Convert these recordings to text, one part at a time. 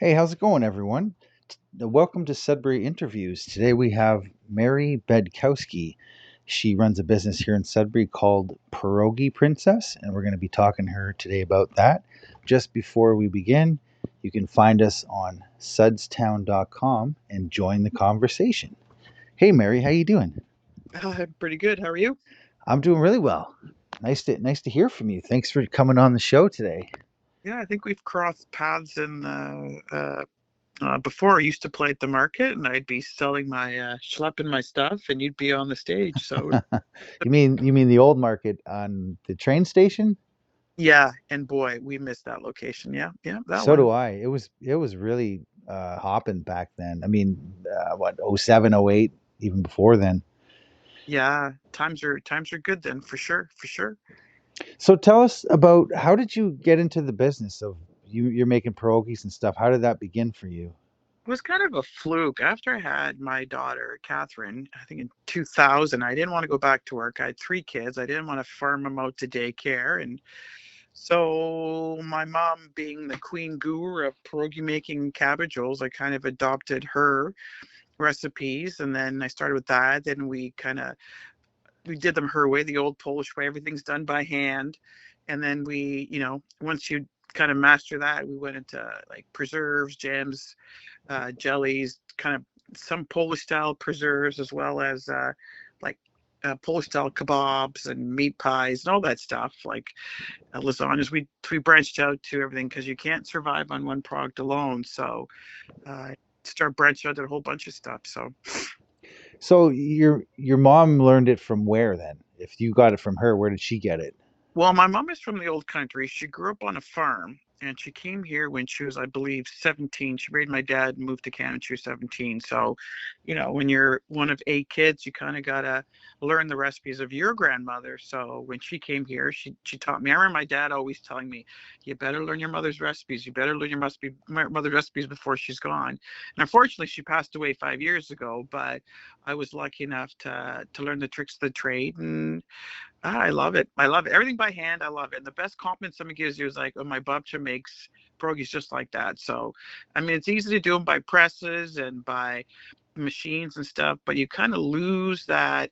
Hey, how's it going, everyone? Welcome to Sudbury Interviews. Today we have Mary Bedkowski. She runs a business here in Sudbury called Perogy Princess, and we're going to be talking to her today about that. Just before we begin, you can find us on sudstown.com and join the conversation. Hey, Mary, how you doing? Pretty good. How are you? I'm doing really well. Nice to hear from you. Thanks for coming on the show today. Yeah, I think we've crossed paths in before. I used to play at the market, and I'd be selling my schlepping my stuff, and you'd be on the stage. So You mean the old market on the train station? yeah, and boy, we missed that location. Yeah, yeah, that So one. do I. It was really hopping back then. I mean, what, '07, '08, even before then. Yeah, times are good then, for sure, for sure. So tell us about, how did you get into the business of you're making pierogies and stuff? How did that begin for you? It was kind of a fluke. After I had my daughter, Catherine, I think in 2000, I didn't want to go back to work. I had three kids. I didn't want to farm them out to daycare, and so my mom, being the queen guru of pierogi making cabbage rolls, I kind of adopted her recipes, and then I started with that. Then we did them her way, the old Polish way. Everything's done by hand, and then once you kind of master that, we went into like preserves, jams, jellies, kind of some Polish style preserves, as well as like Polish style kebabs and meat pies and all that stuff. Like lasagnas. We branched out to everything because you can't survive on one product alone. So start branching out to a whole bunch of stuff. So So your mom learned it from where then? If you got it from her, where did she get it? well, my mom is from the old country. She grew up on a farm, and she came here when she was, I believe, 17. She married my dad and moved to Canada when she was 17. So, when you're one of eight kids, you kind of gotta learn the recipes of your grandmother. So when she came here, she taught me. I remember my dad always telling me, "You better learn your mother's recipes. You better learn your mother's recipes before she's gone." And unfortunately, she passed away 5 years ago. But I was lucky enough to learn the tricks of the trade, and I love it. I love it. Everything by hand, I love it. And the best compliment someone gives you is like, "Oh, my babcha makes pierogies just like that." So, I mean, it's easy to do them by presses and by machines and stuff, but you kind of lose that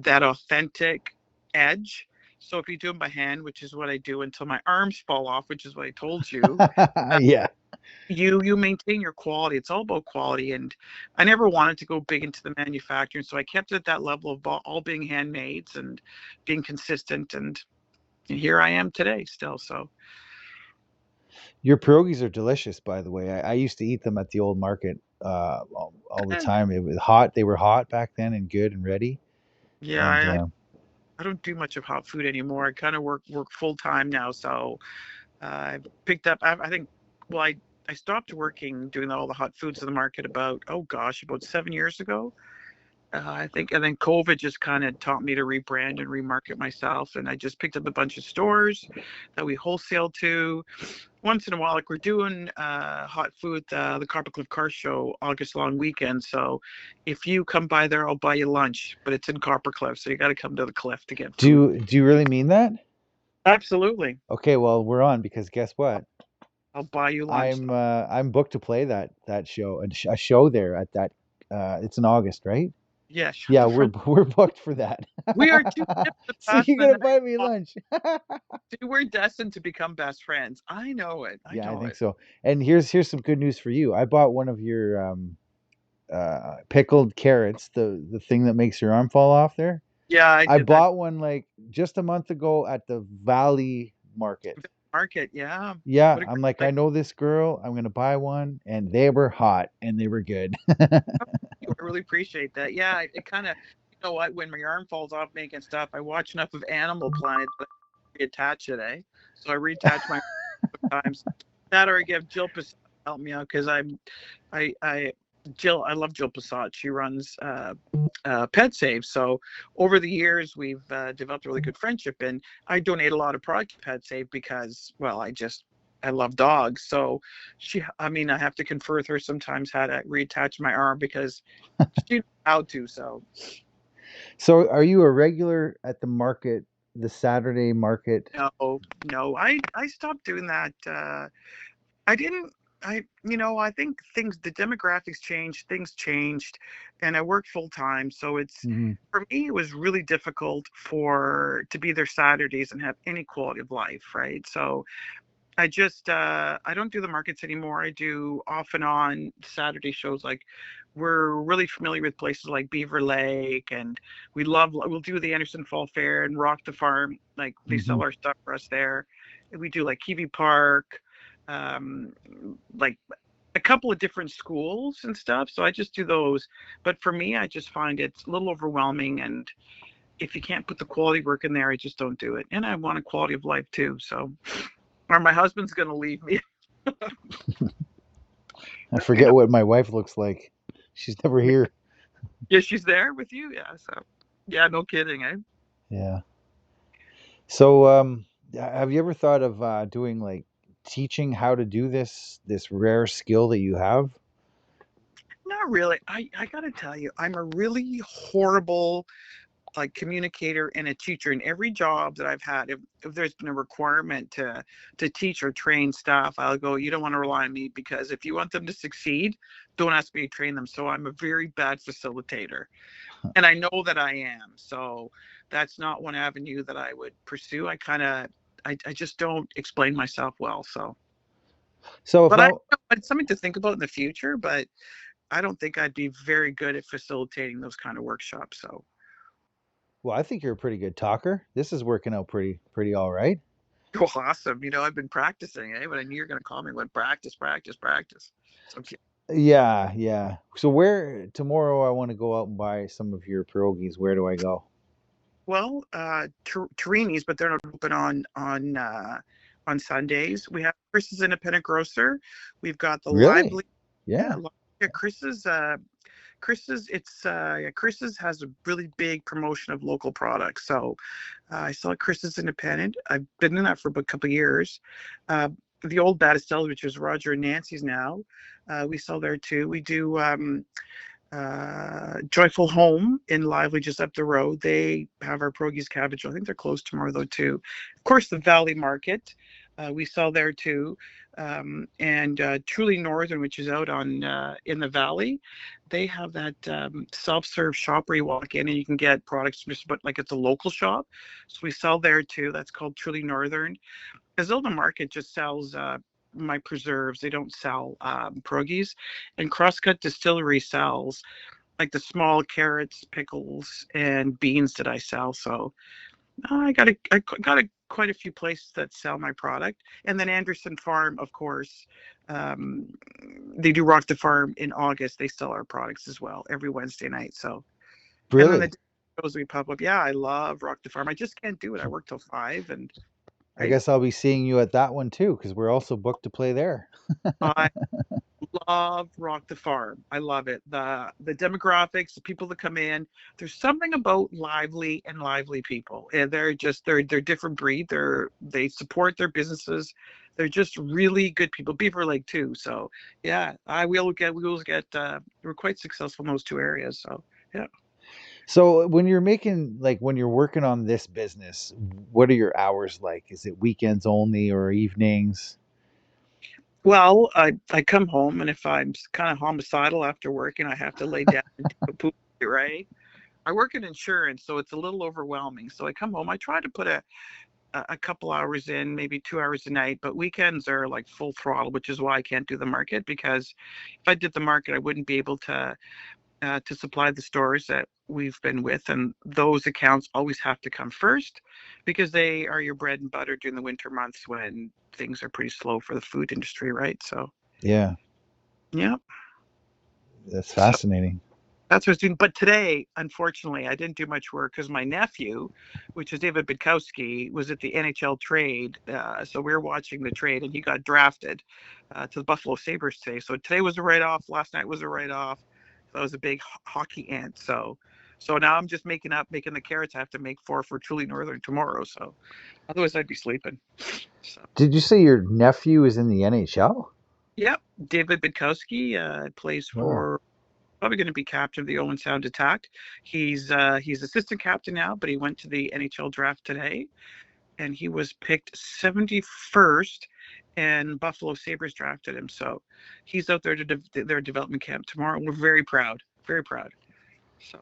authentic edge. So if you do them by hand, which is what I do until my arms fall off, which is what I told you, uh, Yeah. you maintain your quality. It's all about quality, and I never wanted to go big into the manufacturing, so I kept it at that level of all being handmades and being consistent, and here I am today still. So Your pierogies are delicious, by the way. I used to eat them at the old market all the eh, time. It was hot. They were hot back then and good and ready. yeah, And I don't do much of hot food anymore. I kind of work full time now, so I've picked up. I think, well, I stopped working doing all the hot foods in the market about, oh gosh, about 7 years ago. I think, and then COVID just kind of taught me to rebrand and remarket myself. And I just picked up a bunch of stores that we wholesale to. Once in a while, like we're doing hot food, the Coppercliff Car Show August long weekend. So if you come by there, I'll buy you lunch. But it's in Coppercliff, so you got to come to the cliff to get food. do you really mean that? Absolutely, Okay, well, we're on because guess what? I'll buy you lunch. I'm booked to play that show, a show there at that. It's in August, right? Yeah, shut Yeah, the we're front. we're booked for that. We are too hip to So pass you're the gonna night buy me off. lunch? See, we're destined to become best friends. I know it. I Yeah, I know think it. so. And here's some good news for you. I bought one of your pickled carrots, the thing that makes your arm fall off there. Yeah, I I did that bought one like just a month ago at the Valley Market. market. Yeah. Yeah, What a I'm great like, place. I know this girl. I'm gonna buy one, and they were hot and they were good. I really appreciate that. Yeah, it kind of, you know what, when my arm falls off making stuff, I watch enough of Animal Planet that I reattach it, eh? So I reattach my arm sometimes. That or I give Jill Passat to help me out because I Jill, I love Jill Passat. She runs Pet Save. So over the years, we've developed a really good friendship, and I donate a lot of product to Pet Save because, well, I love dogs. So I mean, I have to confer with her sometimes how to reattach my arm because she knows how to. So So, are you a regular at the market, the Saturday market? no, no, I stopped doing that. I didn't. I think the demographics changed, things changed, and I worked full time. So Hmm. for me, it was really difficult to be there Saturdays and have any quality of life, right? So I don't do the markets anymore. I do off and on Saturday shows. Like we're really familiar with places like Beaver Lake, and we'll do the Anderson Fall Fair and Rock the Farm. Like they Hmm. sell our stuff for us there. And we do like Kiwi Park, um, like a couple of different schools and stuff. So I just do those. But for me, I just find it's a little overwhelming. And if you can't put the quality work in there, I just don't do it. And I want a quality of life too. So, or my husband's going to leave me. I You forget know, what my wife looks like. She's never here. yeah, she's there with you. Yeah. So, yeah, no kidding, eh? Yeah. So, have you ever thought of doing like teaching how to do this rare skill that you have? Not really. I got to tell you, I'm a really horrible like communicator and a teacher in every job that I've had. If there's been a requirement to teach or train staff, I'll go, you don't want to rely on me because if you want them to succeed, don't ask me to train them. So I'm a very bad facilitator. And I know that I am. So that's not one avenue that I would pursue. I just don't explain myself well. So, So if but I, it's something to think about in the future. But I don't think I'd be very good at facilitating those kind of workshops. So, well, I think you're a pretty good talker. This is working out pretty all right. well, awesome. I've been practicing, eh? But I knew you're going to call me when practice, practice, practice. So, Yeah, yeah. So where tomorrow I want to go out and buy some of your pierogies. Where do I go? well, Torini's, but they're not open on Sundays. We have Chris's Independent Grocer. We've got the Really? Lively. Yeah, Yeah. yeah. Chris's has a really big promotion of local products. So I saw Chris's Independent. I've been in that for a couple of years. Uh, the old Battistella, which is Roger and Nancy's now, we sell there too. We do Joyful Home in Lively, just up the road. They have our Pierogies cabbage. I think they're closed tomorrow though too. Of course, the Valley Market, we sell there too. And Truly Northern, which is out on in the valley, they have that self-serve shop where you walk in and you can get products just but like it's a local shop. So we sell there too. That's called Truly Northern. Azilda Market just sells my preserves. They don't sell pierogies. And Crosscut Distillery sells like the small carrots, pickles, and beans that I sell. So I got quite a few places that sell my product. And then Anderson Farm, of course, um, they do Rock the Farm in August. They sell our products as well every Wednesday night. So, and then the Really? shows we pop up. Yeah, I love Rock the Farm. I just can't do it. I work till 5, and I I guess I'll be seeing you at that one too, because we're also booked to play there. I love Rock the Farm. I love it. The demographics, the people that come in. There's something about lively people, and they're different breed. They support their businesses. They're just really good people. Beaver Lake too. So yeah, I will get we will get. We're quite successful in those two areas. So yeah. So when you're making like when you're working on this business, what are your hours like? Is it weekends only or evenings? Well, I come home, and if I'm kind of homicidal after work and I have to lay down and take a poop, right? I work in insurance, so it's a little overwhelming. So I come home, I try to put a couple hours in, maybe 2 hours a night, but weekends are like full throttle, which is why I can't do the market because if I did the market, I wouldn't be able to supply the stores that we've been with, and those accounts always have to come first because they are your bread and butter during the winter months when things are pretty slow for the food industry, right? So Yeah, yeah. that's So fascinating. that's what I was doing. But today, unfortunately, I didn't do much work because my nephew, which is David Bedkowski, was at the NHL trade. So we were watching the trade, and he got drafted to the Buffalo Sabres today. So today was a write off. Last night was a write off. So I was a big hockey ant. So now I'm just making the carrots. I have to make four for Truly Northern tomorrow. So otherwise, I'd be sleeping. So Did you say your nephew is in the NHL? yep, David Bedkowski plays Wow. for probably going to be captain of the Owen Sound Attack. He's assistant captain now, but he went to the NHL draft today, and he was picked 71st and Buffalo Sabres drafted him. So he's out there to their development camp tomorrow. We're very proud, very proud. So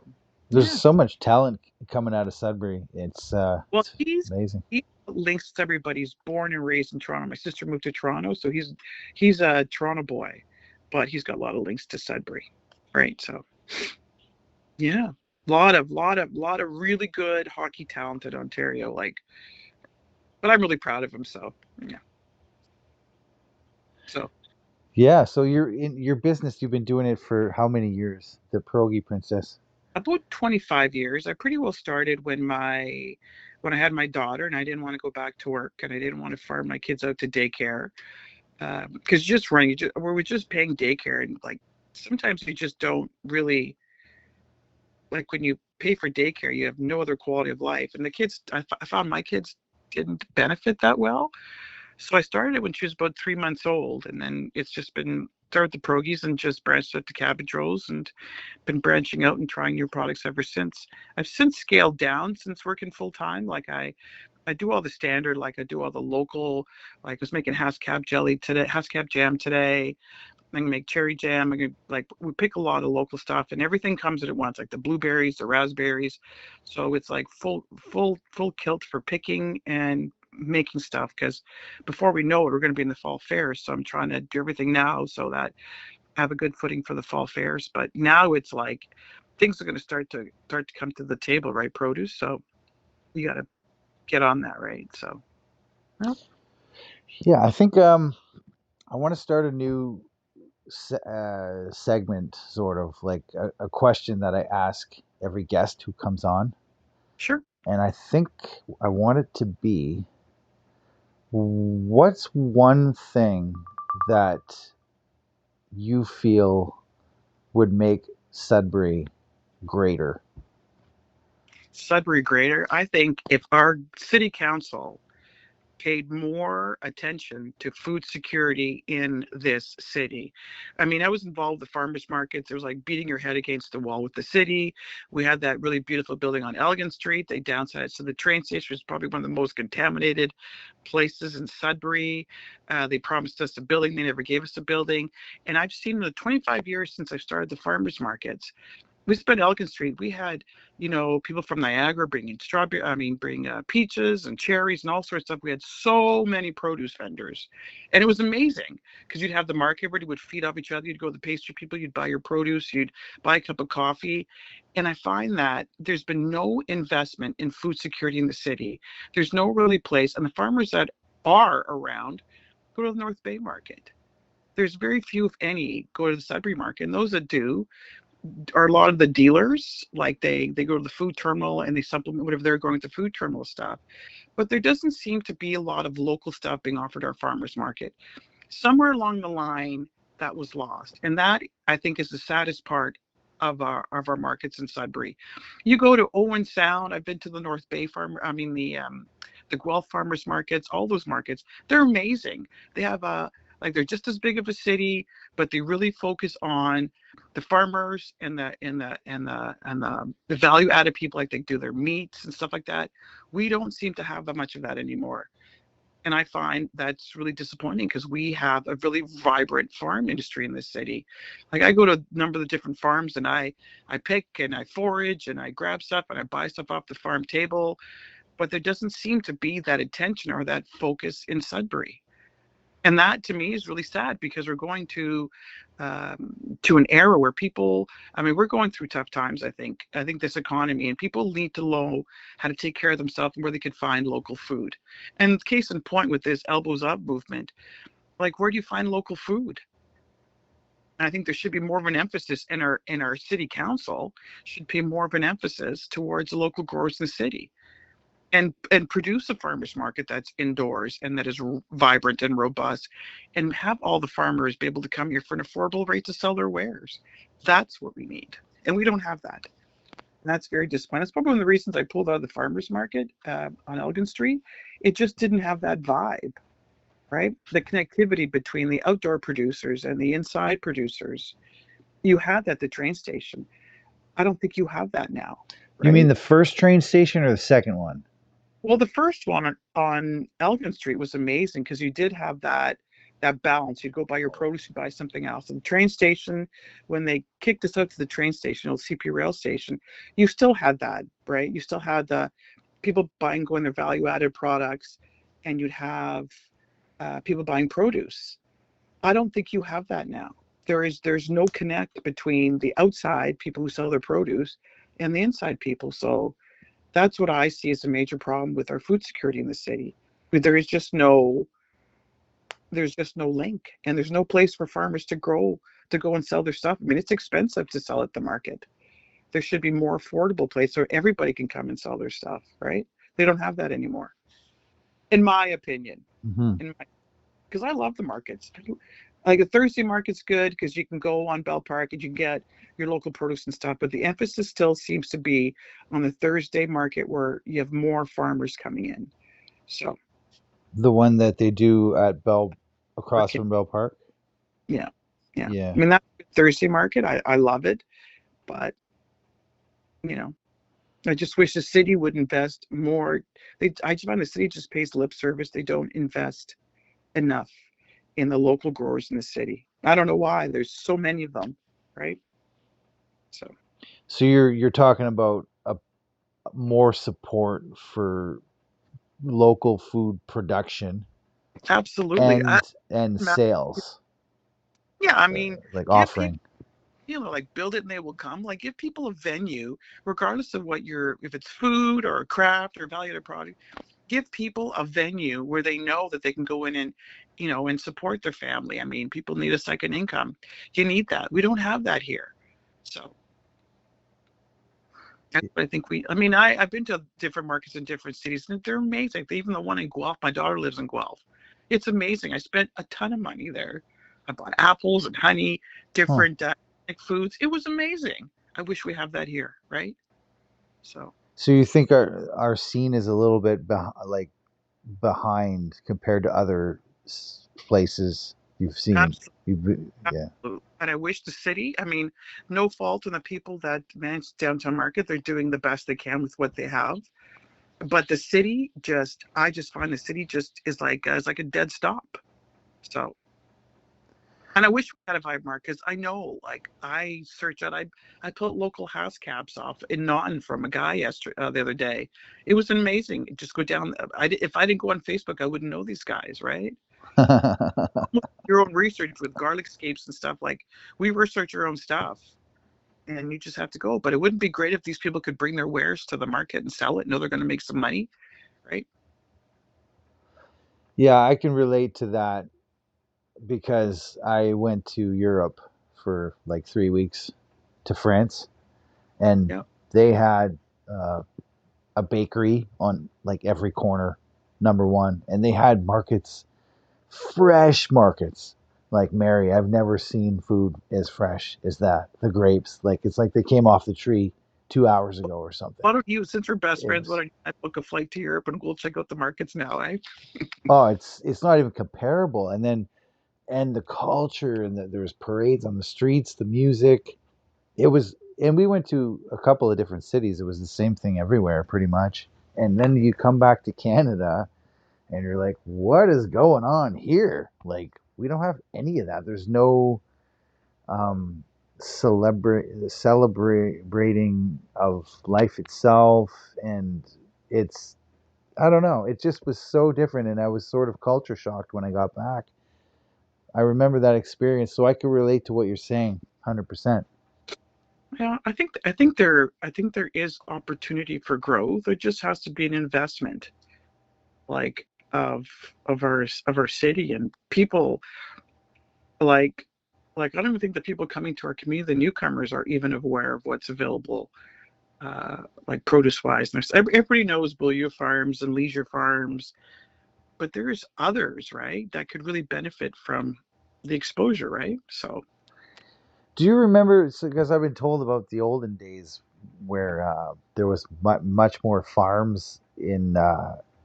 There's yeah. so much talent coming out of Sudbury. Well, It's amazing. he links to everybody. He's born and raised in Toronto. My sister moved to Toronto, so he's a Toronto boy, but he's got a lot of links to Sudbury, right? So yeah, lot of really good hockey talent in Ontario. Like, but I'm really proud of him. So yeah. So Yeah, so you're in your business, you've been doing it for how many years? The Perogy Princess. about 25 years. I pretty well started when I had my daughter and I didn't want to go back to work and I didn't want to farm my kids out to daycare because just running, we're just paying daycare and like sometimes you just don't really like when you pay for daycare, you have no other quality of life. And the kids, I found my kids didn't benefit that well. So I started it when she was about 3 months old, and then it's just been started the pierogies and just branched out to cabbage rolls and been branching out and trying new products ever since. I've since scaled down since working full time. Like I do all the standard, like I do all the local, like I was making hascap jelly today, hascap jam today. I can make cherry jam. I can like we pick a lot of local stuff and everything comes at once, like the blueberries, the raspberries. So it's like full kilt for picking and making stuff because before we know it, we're going to be in the fall fairs. So I'm trying to do everything now so that I have a good footing for the fall fairs. But now it's like things are going to start to come to the table, right? Produce. So you got to get on that, right? So well, Yeah, I think I want to start a new segment, sort of like a question that I ask every guest who comes on. sure. And I think I want it to be, what's one thing that you feel would make Sudbury greater? Sudbury Greater. I think if our city council paid more attention to food security in this city. I mean, I was involved with the farmers markets. It was like beating your head against the wall with the city. We had that really beautiful building on Elgin Street. They downsized. So the train station was probably one of the most contaminated places in Sudbury. They promised us a building. They never gave us a building. And I've seen in the 25 years since I started the farmers markets, we spent Elgin Street. We had, people from Niagara bringing bring peaches and cherries and all sorts of stuff. We had so many produce vendors, and it was amazing because you'd have the market where you would feed off each other. You'd go to the pastry people, you'd buy your produce, you'd buy a cup of coffee, and I find that there's been no investment in food security in the city. There's no really place, and the farmers that are around go to the North Bay market. There's very few, if any, go to the Sudbury market, and those that do are a lot of the dealers like they go to the food terminal and they supplement whatever they're going to food terminal stuff, but there doesn't seem to be a lot of local stuff being offered at our farmers market. Somewhere along the line that was lost, and that I think is the saddest part of our markets in Sudbury. You go to Owen Sound. I've been to the North Bay the Guelph farmers markets. All those markets, they're amazing. They have a like they're just as big of a city, but they really focus on the farmers and the value added people, like they do their meats and stuff like that. We don't seem to have that much of that anymore. And I find that's really disappointing because we have a really vibrant farm industry in this city. Like I go to a number of the different farms and I pick and I forage and I grab stuff and I buy stuff off the farm table, but there doesn't seem to be that attention or that focus in Sudbury. And that to me is really sad because we're going to an era where people, I mean, we're going through tough times. I think this economy, and people need to know how to take care of themselves and where they could find local food. And case in point with this elbows up movement, like where do you find local food? And I think there should be more of an emphasis in our city council should pay more of an emphasis towards the local growers in the city and produce a farmers market that's indoors and that is vibrant and robust, and have all the farmers be able to come here for an affordable rate to sell their wares. That's what we need, and we don't have that. And that's very disappointing. That's probably one of the reasons I pulled out of the farmers market on Elgin Street. It just didn't have that vibe, right? The connectivity between the outdoor producers and the inside producers. You had that at the train station. I don't think you have that now, You mean right? the first train station or the second one? Well, the first one on Elgin Street was amazing because you did have that balance. You'd go buy your produce, you buy something else. And the train station, when they kicked us out to the train station, old CP rail station, you still had that, right? You still had the people buying going their value added products, and you'd have people buying produce. I don't think you have that now. There's no connect between the outside people who sell their produce and the inside people. So that's what I see as a major problem with our food security in the city. There is just no there's just no link, and there's no place for farmers to go and sell their stuff. I mean, it's expensive to sell at the market. There should be more affordable place so everybody can come and sell their stuff, right? They don't have that anymore, in my opinion. Hmm. In my Because I love the markets. Like a Thursday market's good because you can go on Bell Park and you can get your local produce and stuff. But the emphasis still seems to be on the Thursday market where you have more farmers coming in. So, The one that they do at Bell, for across kids, from Bell Park. yeah, yeah. Yeah. I mean, that Thursday market, I love it. But, you know, I just wish the city would invest more. I just find the city just pays lip service. They don't invest enough in the local growers in the city. I don't know why. There's so many of them, right? So. So you're talking about a more support for local food production Absolutely. and sales, Yeah, I mean, like give people, offering. like build it and they will come. Like give people a venue, regardless of if it's food or a craft or value-added product, give people a venue where they know that they can go in and, and support their family. I mean, people need a second income. You need that. We don't have that here. So that's what I think I mean, I've been to different markets in different cities and they're amazing. Even the one in Guelph, my daughter lives in Guelph. It's amazing. I spent a ton of money there. I bought apples and honey, Huh. different foods. It was amazing. I wish we have that here, right? So So you think our scene is a little bit like behind compared to other places you've seen? absolutely, Yeah. absolutely. And I wish the city, I mean, no fault in the people that manage downtown market. They're doing the best they can with what they have. But the city I just find the city just is like a dead stop. So and I wish we had a Vibe Mark because I know, like, I put local house caps off in Naughton from a guy the other day. It was amazing. Just go down. If I didn't go on Facebook, I wouldn't know these guys, right? Your own research with garlic scapes and stuff. Like, we research our own stuff, and you just have to go. But it wouldn't be great if these people could bring their wares to the market and sell it. Know they're going to make some money, right? Yeah, I can relate to that because I went to Europe for like 3 weeks to France, and Yeah. they had uh, a bakery on like every corner, number one, and they had markets, fresh markets. Like Mary, I've never seen food as fresh as that. The grapes, like it's like they came off the tree 2 hours ago or something. Why don't you, since we're best It friends, why was don't you book a flight to Europe and we'll check out the markets now, eh? oh, it's not even comparable. And then and the culture and there was parades on the streets, the music. It was, and we went to a couple of different cities. It was the same thing everywhere, pretty much. And then you come back to Canada, and you're like, what is going on here? Like, we don't have any of that. There's no celebrating of life itself, and it's I don't know. It just was so different, and I was sort of culture shocked when I got back. I remember that experience, so I could relate to what you're saying, 100%. Yeah, I think there is opportunity for growth. It just has to be an investment, like of our city and people like I don't even think the people coming to our community, the newcomers, are even aware of what's available, like produce wise. Everybody knows Beaulieu Farms and Leisure Farms, but there's others, right, that could really benefit from the exposure, right? So Do you remember? Because I've been told about the olden days where there was much more farms in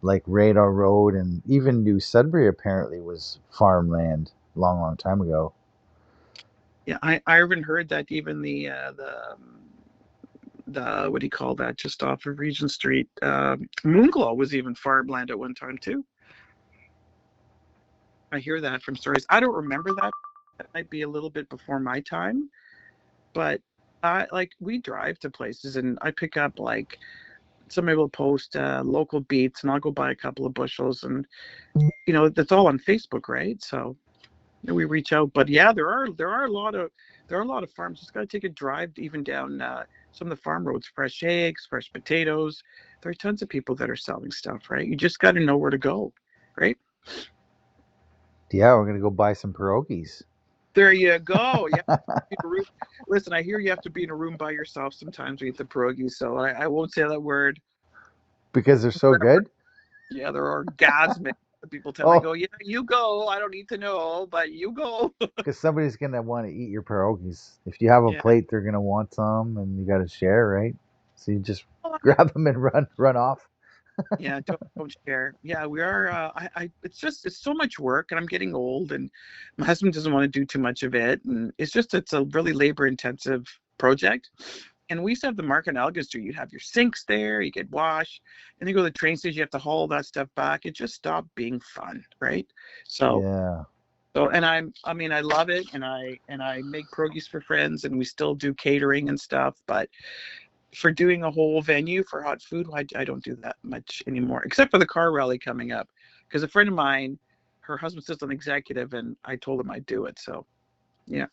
like Radar Road, and even New Sudbury apparently was farmland long, long time ago. yeah, I even heard that even what do you call that? Just off of Regent Street. Moonglow was even farmland at one time too. I hear that from stories. I don't remember that. That might be a little bit before my time, but like we drive to places and I pick up like somebody will post local beets and I'll go buy a couple of bushels and that's all on Facebook, right? So we reach out, but yeah, there are a lot of farms. Just got to take a drive even down some of the farm roads. Fresh eggs, fresh potatoes. There are tons of people that are selling stuff, right? You just got to know where to go, right? Yeah, we're gonna go buy some pierogies There you go. Yeah. Listen, I hear you have to be in a room by yourself sometimes to eat the pierogies, so I won't say that word. because they're so good. Yeah, there are orgasmic. People tell me, Oh, go, yeah, you go. I don't need to know, but you go. because somebody's gonna want to eat your pierogies. If you have a Yeah. plate, they're gonna want some, and you got to share, right? So you just Well, grab them and run off. yeah, don't share. Yeah, we are. It's so much work, and I'm getting old, and my husband doesn't want to do too much of it, and it's a really labor intensive project. And we used to have the market in Elgin Street. You'd have your sinks there, you could wash, and then you go to the train station, you have to haul all that stuff back. It just stopped being fun, right? So, Yeah. and I mean, I love it, and I make pierogies for friends, and we still do catering and stuff, but for doing a whole venue for hot food, I don't do that much anymore, except for the car rally coming up. Because a friend of mine, her husband's just an executive, and I told him I'd do it. So, yeah.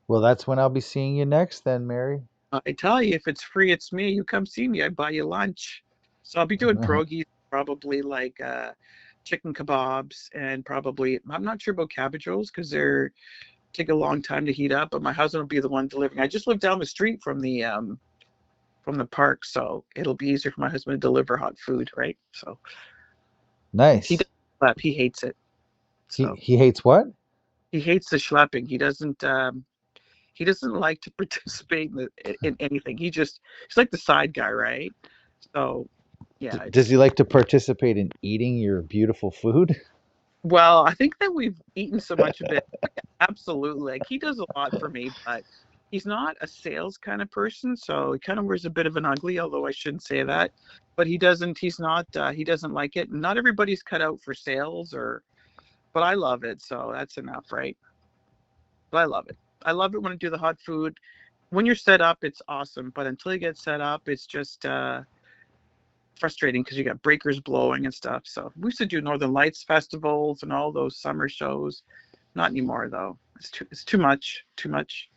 Well, that's when I'll be seeing you next, then, Mary. I tell you, if it's free, it's me. You come see me, I buy you lunch. So I'll be doing pierogies, probably like chicken kebabs, and probably, I'm not sure about cabbage rolls because they're take a long time to heat up, but my husband will be the one delivering. I just live down the street from the park, so it'll be easier for my husband to deliver hot food, right? So he Nice. doesn't schlep. He hates it. So He hates what? he hates the schlepping. He doesn't like to participate in anything. He's like the side guy, right? So yeah, Does it's he like to participate in eating your beautiful food? well, I think that we've eaten so much of it. Absolutely. Like he does a lot for me, but he's not a sales kind of person. So he kind of wears a bit of an ugly, although I shouldn't say that. But he doesn't like it. Not everybody's cut out for sales but I love it. So that's enough, right? But I love it. I love it when I do the hot food. When you're set up, it's awesome. But until you get set up, it's just frustrating because you got breakers blowing and stuff. So we used to do Northern Lights festivals and all those summer shows. Not anymore though. It's too much. Too much.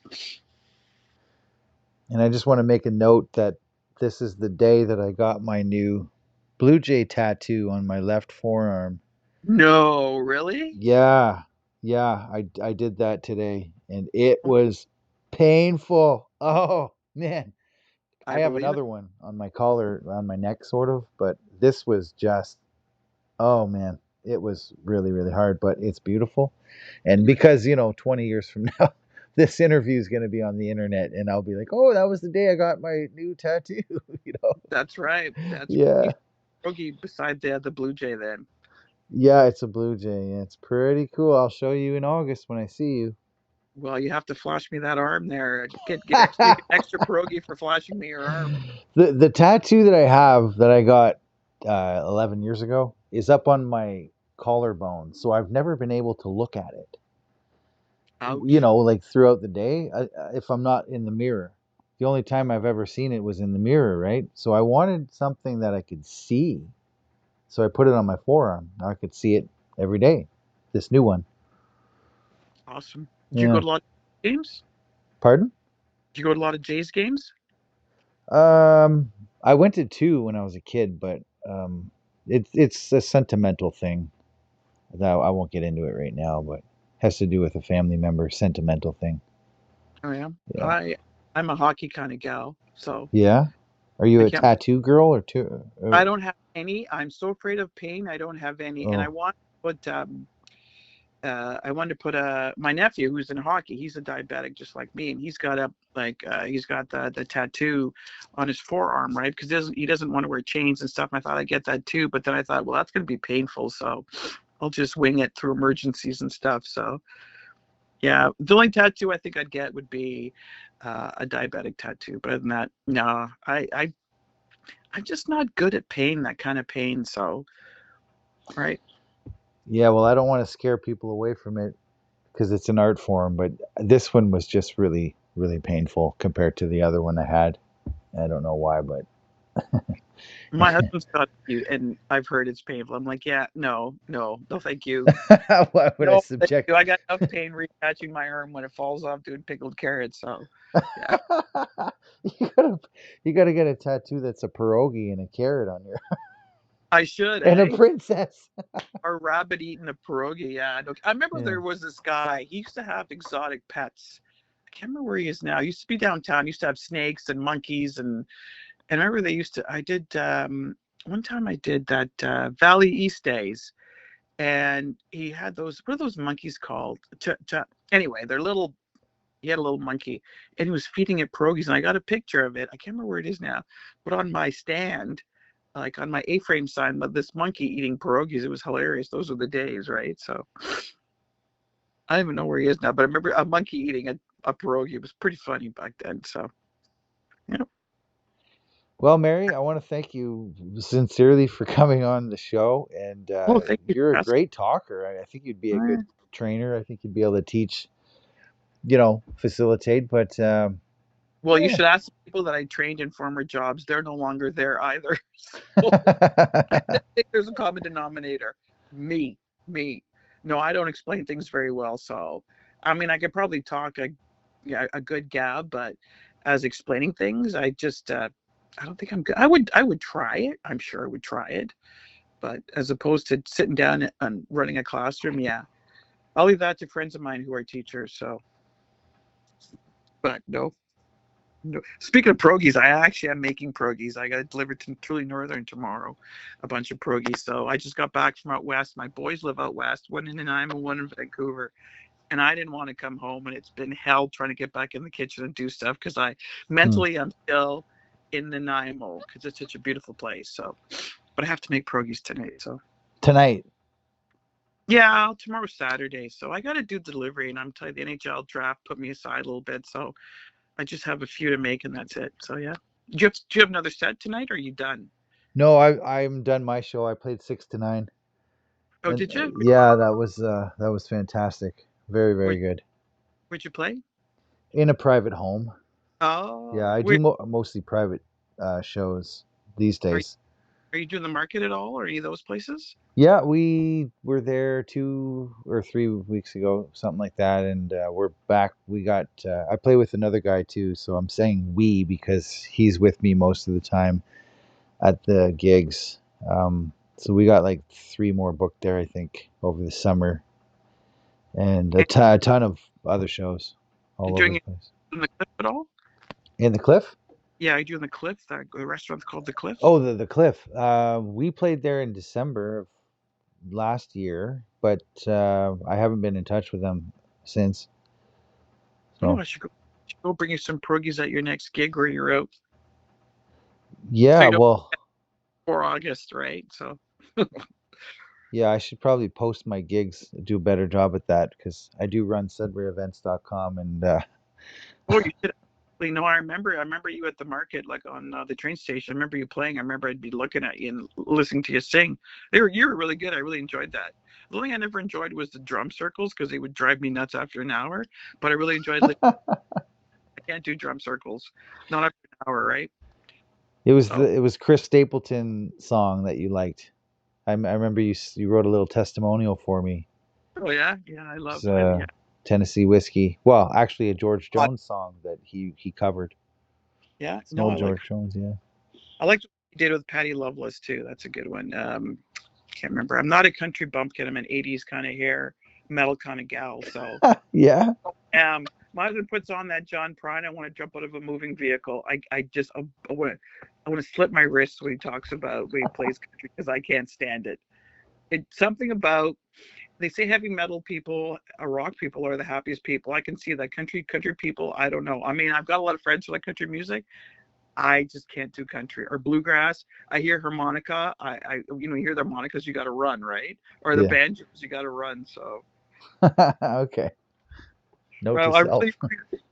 And I just want to make a note that this is the day that I got my new Blue Jay tattoo on my left forearm. No, really? Yeah, yeah, I did that today, and it Oh, was painful. Oh man, I I have believe it. another one on my collar, around my neck, sort of, but this was just, oh man, it was really, really hard, but it's beautiful. And because, 20 years from now, this interview is going to be on the internet, and I'll be like, oh, that was the day I got my new tattoo, you know? That's right. That's you Yeah. Boogie beside the Blue Jay then. Yeah, it's a Blue Jay. Yeah, it's pretty cool. I'll show you in August when I see you. Well, you have to flash me that arm there. Get extra you get extra pierogi for flashing me your arm. The tattoo that I have that I got 11 years ago is up on my collarbone, so I've never been able to look at it. Ouch. Like throughout the day, if I'm not in the mirror. The only time I've ever seen it was in the mirror, right? So I wanted something that I could see. So I put it on my forearm. Now I could see it every day. This new one. Awesome. Did you go Yeah. to a lot of games? Pardon? Did you go to a lot of Jays games? Um, I went to two when I was a kid, but it's a sentimental thing that I won't get into it right now, but has to do with a family member sentimental thing. Oh yeah. Yeah. I'm a hockey kind of gal, so Yeah. Are you I a can't tattoo girl or two? I don't have any. I'm so afraid of pain. I don't have any. And Oh, I wanted to put my nephew who's in hockey. He's a diabetic just like me, and he's got the tattoo on his forearm, right? Because he doesn't want to wear chains and stuff. And I thought I'd get that too, but then I thought, well, that's going to be painful, so I'll just wing it through emergencies and stuff. So Yeah, the only tattoo I think I'd get would be a diabetic tattoo. But other than that, no, I'm just not good at pain, that kind of pain. So, right. Yeah, well, I don't want to scare people away from it because it's an art form, but this one was just really, really painful compared to the other one I had. I don't know why, but My husband's got you, and I've heard it's painful. I'm like, yeah, no, no, no, thank you. why would I No, thank subject? you. I got enough pain reattaching my arm when it falls off doing pickled carrots. So, yeah, you gotta, you gotta get a tattoo that's a pierogi and a carrot on your I should, and a eh? princess. Or rabbit eating a pierogi. Yeah, I remember Yeah. there was this guy. He used to have exotic pets. I can't remember where he is now. He used to be downtown. He used to have snakes and monkeys, and I remember they used to. I did one time. I did that Valley East Days, and he had those. What are those monkeys called? Anyway, they're little. He had a little monkey, and he was feeding it pierogies, and I got a picture of it. I can't remember where it is now, but on my stand, like on my A-frame sign, but this monkey eating pierogies. It was hilarious. Those were the days, right? So I don't even know where he is now, but I remember a monkey eating a pierogi. It was pretty funny back then. So yeah. Well, Mary, I want to thank you sincerely for coming on the show, and Well, thank you you're a for asking. great talker. I think you'd be a good trainer. I think you'd be able to teach, facilitate. But Well, you yeah. should ask the people that I trained in former jobs. They're no longer there either. So I think there's a common denominator. Me, me. No, I don't explain things very well. So, I mean, I could probably talk yeah, a good gab, but as explaining things, I don't think I'm good. I would try it. I'm sure I would try it, but as opposed to sitting down and running a classroom, yeah, I'll leave that to friends of mine who are teachers. So, but no, no. Speaking of pierogies, I actually am making pierogies. I got it delivered to Truly Northern tomorrow, a bunch of pierogies. So I just got back from out west. My boys live out west, one in Nanaimo, one in Vancouver. And I didn't want to come home, and it's been hell trying to get back in the kitchen and do stuff because I Hmm. mentally I'm still in Nanaimo because it's such a beautiful place. So, but I have to make pierogies tonight. So Tonight. yeah, tomorrow's Saturday, so I got to do delivery, and I'm telling you, the NHL draft put me aside a little bit, so I just have a few to make, and that's it. So yeah. Do you have another set tonight, or are you done? No, I'm done my show. I played 6 to 9, Oh, and did you? yeah, that was fantastic. Very, Where, very good. where'd you play? In a private home. Yeah, Oh, I do where mostly private shows these are you, days. are you doing the market at all, or any of those places? Yeah, we were there 2 or 3 weeks ago, something like that, and we're back. We got. I play with another guy too, so I'm saying we because he's with me most of the time at the gigs. So we got like 3 more booked there, I think, over the summer, and And a ton of other shows you all over doing the it place. in the Cliff at all? In the Cliff? Yeah, are you doing the Cliff? That the restaurant's called the Cliff. Oh, the Cliff. We played there in December of last year, but I haven't been in touch with them since. Oh, So I should go bring you some pierogies at your next gig where you're out. So yeah, you know, well, for August, right? So. yeah, I should probably post my gigs, do a better job at that because I do run SudburyEvents.com, and Oh, you should actually know. I remember you at the market, like on the train station. I remember you playing. I remember I'd be looking at you and listening to you sing. You were really good. I really enjoyed that. The only thing I never enjoyed was the drum circles because they would drive me nuts after an hour. But I really enjoyed. I can't do drum circles, not after an hour, right? So, it was Chris Stapleton song that you liked. I remember you wrote a little testimonial for me. oh yeah, yeah, I love. It's Yeah, Tennessee Whiskey. Well, actually, a George I- Jones song that he covered. yeah. It's an No, old I like. George Jones, yeah. I liked what you did with Patty Loveless too. That's a good one. Can't remember. I'm not a country bumpkin. I'm an '80s kind of hair metal kind of gal. So Yeah. my husband puts on that John Prine. I want to jump out of a moving vehicle. I want to slip my wrist when he talks about when he plays country because I can't stand it. It's something about they say heavy metal people, rock people are the happiest people. I can see that country people. I don't know. I mean, I've got a lot of friends who like country music. I just can't do country or bluegrass. I hear harmonica. You hear the harmonicas, you got to run, right? Or the Yeah. banjos, you got to run. So Okay. Note to Well, self.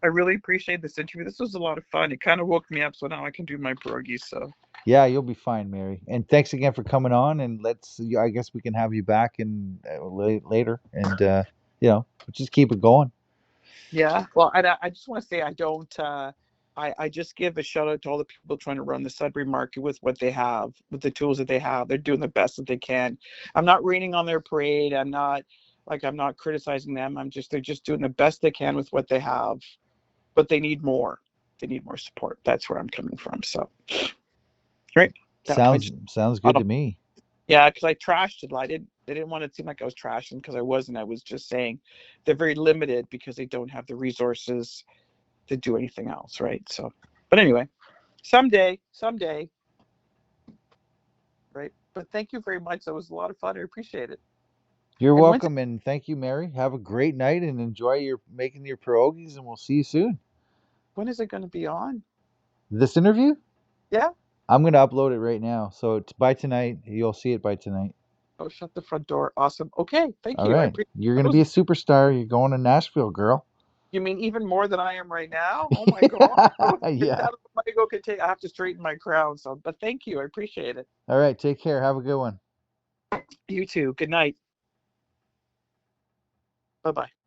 I really appreciate this interview. This was a lot of fun. It kind of woke me up, so now I can do my pierogies. So Yeah, you'll be fine, Mary. And thanks again for coming on. And I guess we can have you back in later, and just keep it going. yeah. Well, I just want to say I don't. I just give a shout out to all the people trying to run the Sudbury market with what they have, with the tools that they have. They're doing the best that they can. I'm not raining on their parade. I'm not criticizing them. They're just doing the best they can with what they have, but they need more. They need more support. That's where I'm coming from. So, right. Yeah, Sounds I good to don't, me. yeah, because I trashed it. They didn't want it to seem like I was trashing because I wasn't. I was just saying they're very limited because they don't have the resources to do anything else, right? So, but anyway, someday, right? But thank you very much. That was a lot of fun. I appreciate it. You're And when's it, welcome, and thank you, Mary. Have a great night and enjoy your making your pierogies, and we'll see you soon. when is it going to be on? This interview, Yeah. I'm gonna upload it right now, so it's by tonight. You'll see it by tonight. Oh, shut the front door. Awesome. Okay. Thank All you. I right, appreciate you're that gonna was. be a superstar. You're going to Nashville, girl. You mean even more than I am right now? Oh my God. Yeah. That my ego can take. I have to straighten my crown. So, but thank you. I appreciate it. All right. Take care. Have a good one. You too. Good night. Bye bye.